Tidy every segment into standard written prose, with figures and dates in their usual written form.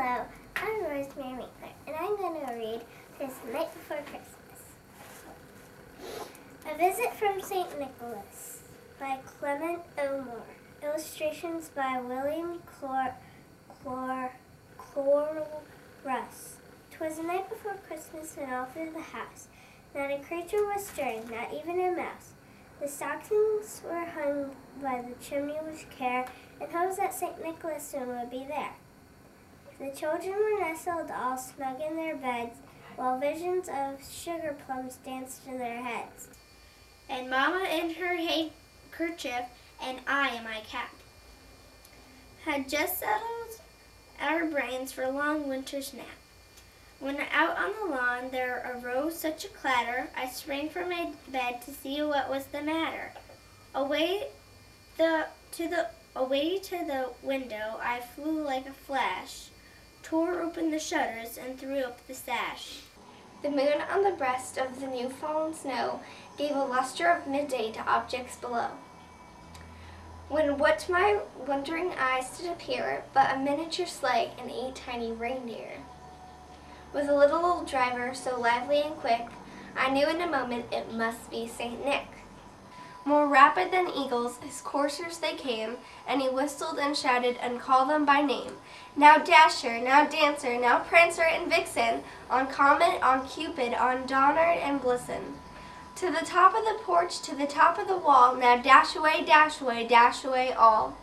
Hello, I'm Rosemary, and I'm going to read Tis the Night Before Christmas. A Visit from St. Nicholas by Clement O. Moore. Illustrations by William Russ. 'Twas the night before Christmas, and all through the house not a creature was stirring, not even a mouse. The stockings were hung by the chimney with care, in hopes that St. Nicholas soon would be there. The children were nestled all snug in their beds, while visions of sugar plums danced in their heads. And Mama in her handkerchief, and I in my cap, had just settled our brains for a long winter's nap. When out on the lawn there arose such a clatter, I sprang from my bed to see what was the matter. Away to the window I flew like a flash, tore open the shutters and threw up the sash. The moon on the breast of the new fallen snow gave a luster of midday to objects below. When what to my wondering eyes did appear but a miniature sleigh and 8 tiny reindeer. With a little old driver so lively and quick, I knew in a moment it must be St. Nick. More rapid than eagles, his coursers they came, and he whistled and shouted and called them by name. Now Dasher, now Dancer, now Prancer and Vixen, on Comet, on Cupid, on Donner and Blitzen. To the top of the porch, to the top of the wall, now dash away all.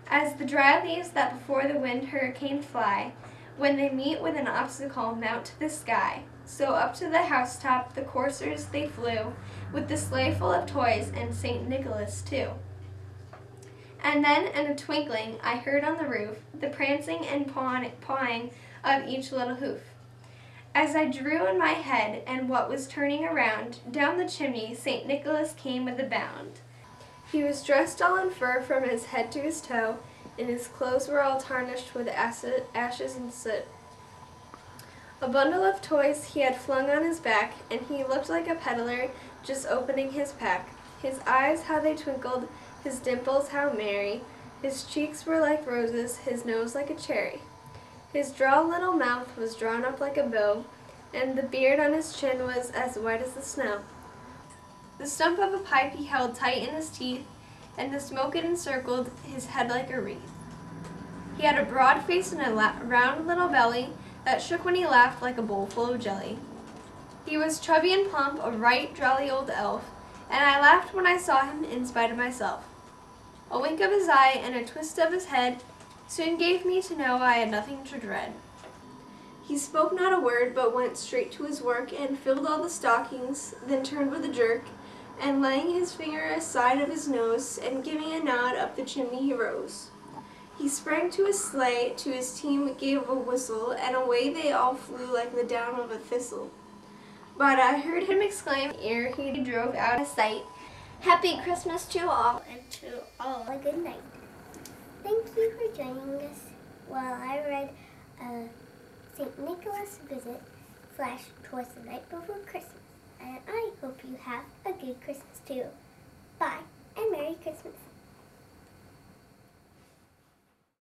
As the dry leaves that before the wind hurricane fly, when they meet with an obstacle mount to the sky, so up to the housetop the coursers they flew, with the sleigh full of toys and St. Nicholas too. And then in a twinkling I heard on the roof the prancing and pawing of each little hoof. As I drew in my head and what was turning around, down the chimney St. Nicholas came with a bound. He was dressed all in fur from his head to his toe, and his clothes were all tarnished with ashes and soot. A bundle of toys he had flung on his back, and he looked like a peddler just opening his pack. His eyes, how they twinkled, his dimples, how merry. His cheeks were like roses, his nose like a cherry. His droll little mouth was drawn up like a bow, and the beard on his chin was as white as the snow. The stump of a pipe he held tight in his teeth, and the smoke it encircled his head like a wreath. He had a broad face and a round little belly that shook when he laughed like a bowl full of jelly. He was chubby and plump, a right jolly old elf, and I laughed when I saw him in spite of myself. A wink of his eye and a twist of his head soon gave me to know I had nothing to dread. He spoke not a word, but went straight to his work and filled all the stockings, then turned with a jerk, and laying his finger aside of his nose, and giving a nod up the chimney he rose. He sprang to his sleigh, to his team gave a whistle, and away they all flew like the down of a thistle. But I heard him exclaim ere he drove out of sight, "Happy Christmas to all!" And to all A good night. Thank you for joining us while I read a St. Nicholas visit / 'Twas the Night Before Christmas. And I hope you have a good Christmas too. Bye, and Merry Christmas.